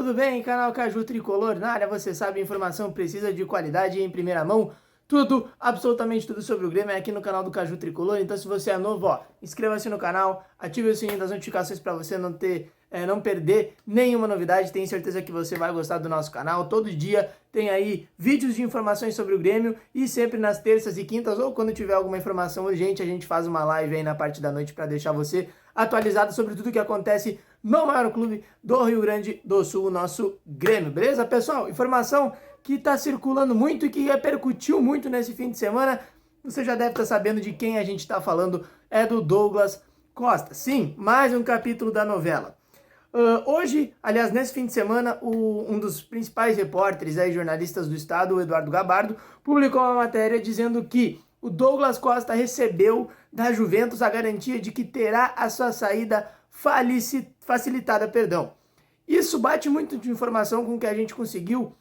tudo bem? Canal Caju Tricolor na área, você sabe, informação precisa de qualidade em primeira mão. Tudo, absolutamente tudo sobre o Grêmio é aqui no canal do Caju Tricolor. Então, se você é novo, ó, inscreva-se no canal, ative o sininho das notificações para você não perder nenhuma novidade. Tenho certeza que você vai gostar do nosso canal. Todo dia tem aí vídeos de informações sobre o Grêmio e sempre nas terças e quintas ou quando tiver alguma informação urgente, a gente faz uma live aí na parte da noite para deixar você atualizado sobre tudo que acontece no maior clube do Rio Grande do Sul, o nosso Grêmio. Beleza, pessoal? Informação que está circulando muito e que repercutiu muito nesse fim de semana. Você já deve estar sabendo de quem a gente está falando, é do Douglas Costa. Sim, mais um capítulo da novela. Hoje, aliás, nesse fim de semana, um dos principais repórteres e jornalistas do estado, o Eduardo Gabardo, publicou uma matéria dizendo que o Douglas Costa recebeu da Juventus a garantia de que terá a sua saída facilitada. Isso bate muito de informação com o que a gente conseguiu,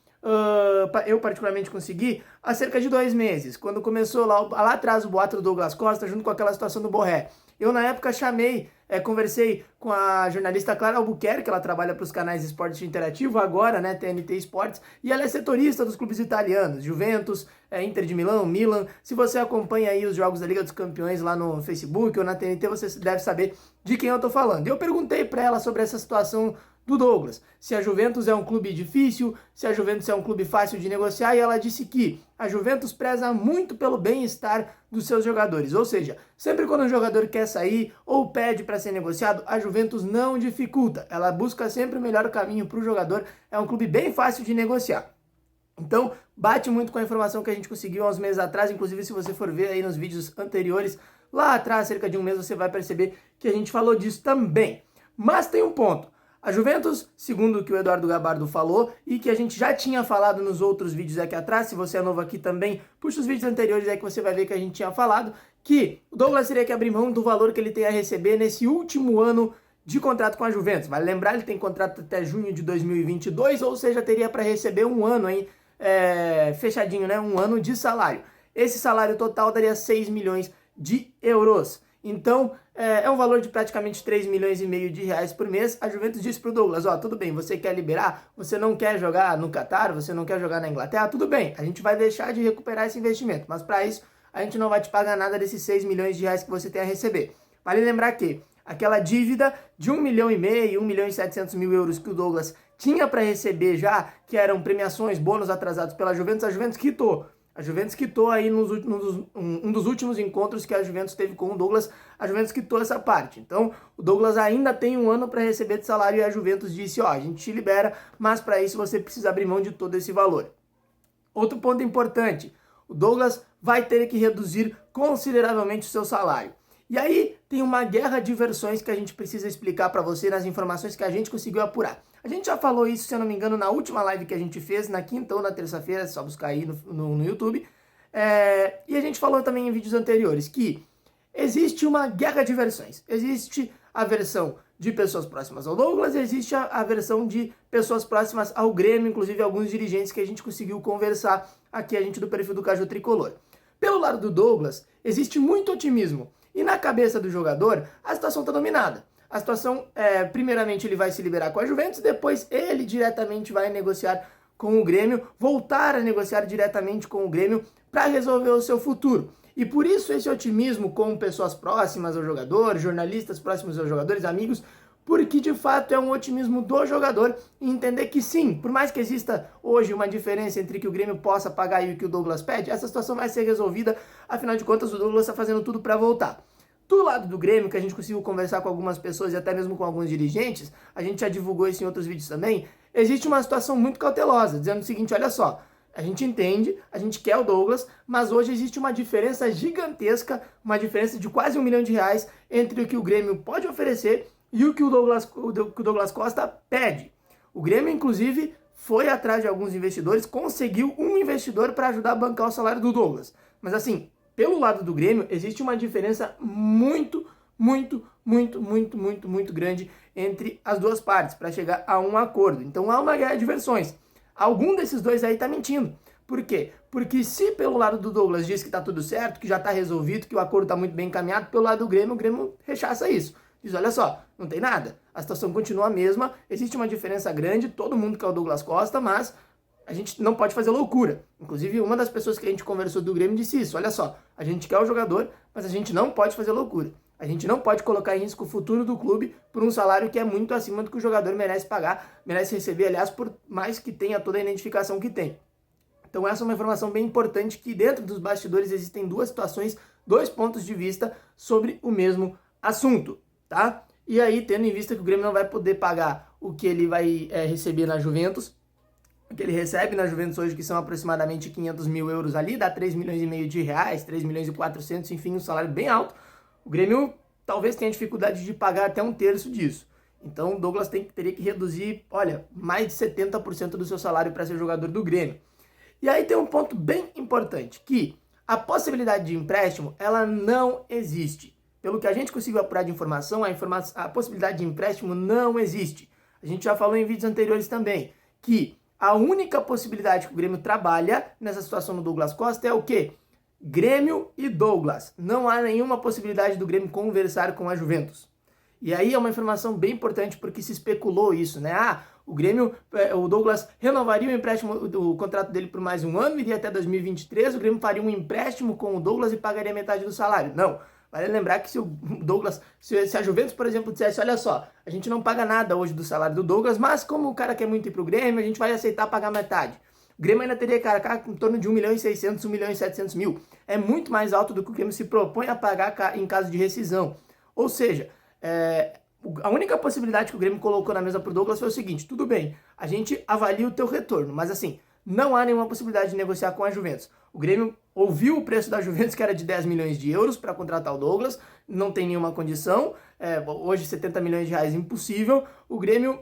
eu particularmente consegui, há cerca de 2 meses, quando começou lá atrás o boato do Douglas Costa, junto com aquela situação do Borré. Eu, na época, conversei com a jornalista Clara Albuquerque, ela trabalha para os canais de esporte interativo, agora, né, TNT Esportes, e ela é setorista dos clubes italianos, Juventus, Inter de Milão, Milan. Se você acompanha aí os jogos da Liga dos Campeões lá no Facebook ou na TNT, você deve saber de quem eu tô falando. Eu perguntei para ela sobre essa situação do Douglas, se a Juventus é um clube difícil, se a Juventus é um clube fácil de negociar, e ela disse que a Juventus preza muito pelo bem-estar dos seus jogadores, ou seja, sempre quando um jogador quer sair ou pede para ser negociado, a Juventus não dificulta, ela busca sempre o melhor caminho para o jogador, é um clube bem fácil de negociar. Então, bate muito com a informação que a gente conseguiu há uns meses atrás, inclusive se você for ver aí nos vídeos anteriores, lá atrás, cerca de um mês, você vai perceber que a gente falou disso também. Mas tem um ponto. A Juventus, segundo o que o Eduardo Gabardo falou, e que a gente já tinha falado nos outros vídeos aqui atrás, se você é novo aqui também, puxa os vídeos anteriores aí que você vai ver que a gente tinha falado, que o Douglas teria que abrir mão do valor que ele tem a receber nesse último ano de contrato com a Juventus. Vale lembrar, ele tem contrato até junho de 2022, ou seja, teria para receber um ano aí, fechadinho, né? Um ano de salário. Esse salário total daria 6 milhões de euros. Então, é um valor de praticamente 3 milhões e meio de reais por mês. A Juventus disse pro Douglas, ó, tudo bem, você quer liberar, você não quer jogar no Catar, você não quer jogar na Inglaterra, tudo bem, a gente vai deixar de recuperar esse investimento, mas para isso, a gente não vai te pagar nada desses 6 milhões de reais que você tem a receber. Vale lembrar que aquela dívida de 1 milhão e meio, 1 milhão e 700 mil euros que o Douglas tinha para receber já, que eram premiações, bônus atrasados pela Juventus, a Juventus quitou. A Juventus quitou aí um dos últimos encontros que a Juventus teve com o Douglas, a Juventus quitou essa parte. Então, o Douglas ainda tem um ano para receber de salário e a Juventus disse, ó, a gente te libera, mas para isso você precisa abrir mão de todo esse valor. Outro ponto importante, o Douglas vai ter que reduzir consideravelmente o seu salário. E aí tem uma guerra de versões que a gente precisa explicar para você nas informações que a gente conseguiu apurar. A gente já falou isso, se eu não me engano, na última live que a gente fez, na quinta ou na terça-feira, é só buscar aí no YouTube. E a gente falou também em vídeos anteriores que existe uma guerra de versões. Existe a versão de pessoas próximas ao Douglas, existe a versão de pessoas próximas ao Grêmio, inclusive alguns dirigentes que a gente conseguiu conversar aqui, a gente do perfil do Caju Tricolor. Pelo lado do Douglas, existe muito otimismo. E na cabeça do jogador, a situação está dominada. A situação, primeiramente, ele vai se liberar com a Juventus, depois ele diretamente vai negociar com o Grêmio, voltar a negociar diretamente com o Grêmio para resolver o seu futuro. E por isso esse otimismo com pessoas próximas ao jogador, jornalistas próximos aos jogadores, amigos, porque de fato é um otimismo do jogador e entender que sim, por mais que exista hoje uma diferença entre o que o Grêmio possa pagar e o que o Douglas pede, essa situação vai ser resolvida, afinal de contas o Douglas está fazendo tudo para voltar. Do lado do Grêmio, que a gente conseguiu conversar com algumas pessoas e até mesmo com alguns dirigentes, a gente já divulgou isso em outros vídeos também, existe uma situação muito cautelosa, dizendo o seguinte, olha só, a gente entende, a gente quer o Douglas, mas hoje existe uma diferença gigantesca, uma diferença de quase 1 milhão de reais entre o que o Grêmio pode oferecer e o que o Douglas Costa pede. O Grêmio, inclusive, foi atrás de alguns investidores, conseguiu um investidor para ajudar a bancar o salário do Douglas. Mas assim, pelo lado do Grêmio, existe uma diferença muito grande entre as duas partes para chegar a um acordo. Então há uma guerra de versões. Algum desses dois aí tá mentindo. Por quê? Porque se pelo lado do Douglas diz que tá tudo certo, que já tá resolvido, que o acordo tá muito bem encaminhado, pelo lado do Grêmio, o Grêmio rechaça isso. diz, olha só, não tem nada, a situação continua a mesma, existe uma diferença grande, todo mundo quer o Douglas Costa, mas a gente não pode fazer loucura. Inclusive, uma das pessoas que a gente conversou do Grêmio disse isso, olha só, a gente quer o jogador, mas a gente não pode fazer loucura. A gente não pode colocar em risco o futuro do clube por um salário que é muito acima do que o jogador merece pagar, merece receber, aliás, por mais que tenha toda a identificação que tem. Então essa é uma informação bem importante, que dentro dos bastidores existem duas situações, dois pontos de vista sobre o mesmo assunto, tá? E aí, tendo em vista que o Grêmio não vai poder pagar o que ele vai receber na Juventus, o que ele recebe na Juventus hoje, que são aproximadamente 500 mil euros ali, dá 3 milhões e meio de reais, 3 milhões e 400, enfim, um salário bem alto. O Grêmio talvez tenha dificuldade de pagar até um terço disso. Então o Douglas teria que reduzir, olha, mais de 70% do seu salário para ser jogador do Grêmio. E aí tem um ponto bem importante, que a possibilidade de empréstimo, ela não existe. Pelo que a gente conseguiu apurar de informação, a possibilidade de empréstimo não existe. A gente já falou em vídeos anteriores também, que a única possibilidade que o Grêmio trabalha nessa situação do Douglas Costa é o quê? Grêmio e Douglas. Não há nenhuma possibilidade do Grêmio conversar com a Juventus. E aí é uma informação bem importante, porque se especulou isso, né? O Douglas renovaria o empréstimo, o contrato dele por mais um ano, iria até 2023, o Grêmio faria um empréstimo com o Douglas e pagaria metade do salário. Não. Vale lembrar que se o Douglas, se a Juventus, por exemplo, dissesse, olha só, a gente não paga nada hoje do salário do Douglas, mas como o cara quer muito ir pro Grêmio, a gente vai aceitar pagar metade. O Grêmio ainda teria que arcar em torno de 1 milhão e 600, 1 milhão e 700 mil. É muito mais alto do que o Grêmio se propõe a pagar em caso de rescisão. Ou seja, a única possibilidade que o Grêmio colocou na mesa pro Douglas foi o seguinte, tudo bem, a gente avalia o teu retorno, mas assim, não há nenhuma possibilidade de negociar com a Juventus. O Grêmio ouviu o preço da Juventus, que era de 10 milhões de euros para contratar o Douglas, não tem nenhuma condição, hoje 70 milhões de reais impossível. O Grêmio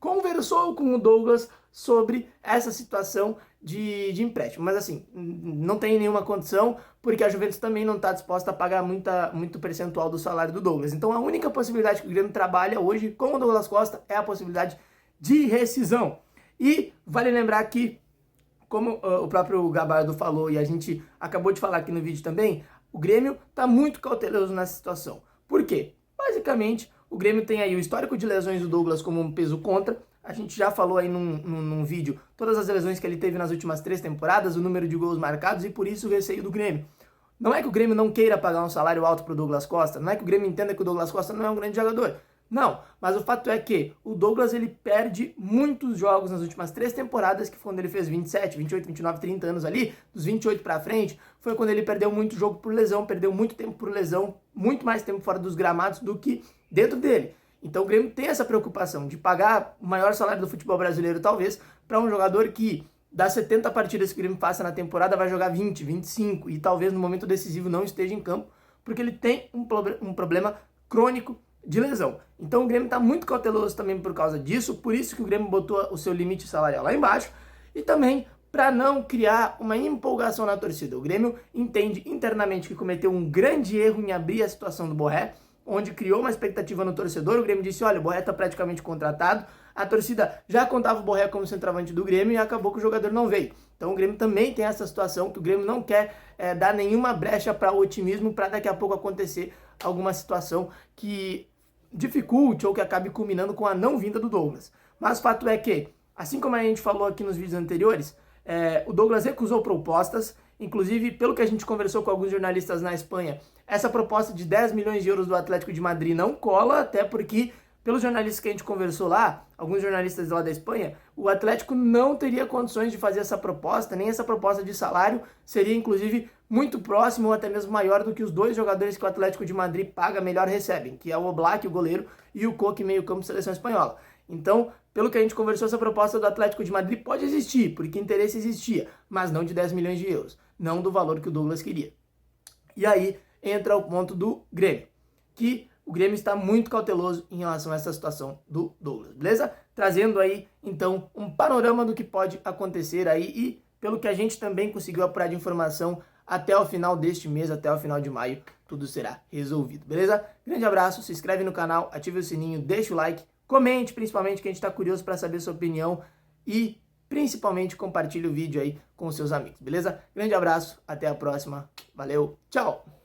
conversou com o Douglas sobre essa situação de empréstimo, mas assim, não tem nenhuma condição, porque a Juventus também não está disposta a pagar muito percentual do salário do Douglas. Então a única possibilidade que o Grêmio trabalha hoje com o Douglas Costa é a possibilidade de rescisão. E vale lembrar que, como o próprio Gabardo falou e a gente acabou de falar aqui no vídeo também, o Grêmio está muito cauteloso nessa situação. Por quê? Basicamente, o Grêmio tem aí o histórico de lesões do Douglas como um peso contra. A gente já falou aí num vídeo todas as lesões que ele teve nas últimas 3 temporadas, o número de gols marcados e por isso o receio do Grêmio. Não é que o Grêmio não queira pagar um salário alto para o Douglas Costa, não é que o Grêmio entenda que o Douglas Costa não é um grande jogador. Não, mas o fato é que o Douglas ele perde muitos jogos nas últimas 3 temporadas, que foi quando ele fez 27, 28, 29, 30 anos ali, dos 28 pra frente, foi quando ele perdeu muito jogo por lesão, perdeu muito tempo por lesão, muito mais tempo fora dos gramados do que dentro dele. Então o Grêmio tem essa preocupação de pagar o maior salário do futebol brasileiro, talvez, para um jogador que das 70 partidas que o Grêmio passa na temporada vai jogar 20, 25 e talvez no momento decisivo não esteja em campo, porque ele tem um problema crônico de lesão. Então o Grêmio está muito cauteloso também por causa disso, por isso que o Grêmio botou o seu limite salarial lá embaixo, e também para não criar uma empolgação na torcida. O Grêmio entende internamente que cometeu um grande erro em abrir a situação do Borré, onde criou uma expectativa no torcedor. O Grêmio disse, olha, o Borré está praticamente contratado, a torcida já contava o Borré como centroavante do Grêmio e acabou que o jogador não veio. Então o Grêmio também tem essa situação que o Grêmio não quer dar nenhuma brecha para o otimismo para daqui a pouco acontecer alguma situação que dificulte ou que acabe culminando com a não vinda do Douglas. Mas o fato é que, assim como a gente falou aqui nos vídeos anteriores, o Douglas recusou propostas, inclusive pelo que a gente conversou com alguns jornalistas na Espanha, essa proposta de 10 milhões de euros do Atlético de Madrid não cola, até porque, pelos jornalistas que a gente conversou lá, alguns jornalistas lá da Espanha, o Atlético não teria condições de fazer essa proposta, nem essa proposta de salário seria inclusive muito próximo ou até mesmo maior do que os 2 jogadores que o Atlético de Madrid paga melhor recebem, que é o Oblak, o goleiro, e o Koke, meio campo de seleção espanhola. Então, pelo que a gente conversou, essa proposta do Atlético de Madrid pode existir, porque interesse existia, mas não de 10 milhões de euros, não do valor que o Douglas queria. E aí entra o ponto do Grêmio, que o Grêmio está muito cauteloso em relação a essa situação do Douglas, beleza? Trazendo aí, então, um panorama do que pode acontecer aí e, pelo que a gente também conseguiu apurar de informação, até o final deste mês, até o final de maio, tudo será resolvido, beleza? Grande abraço, se inscreve no canal, ative o sininho, deixa o like, comente principalmente, que a gente está curioso para saber sua opinião e, principalmente, compartilhe o vídeo aí com os seus amigos, beleza? Grande abraço, até a próxima, valeu, tchau!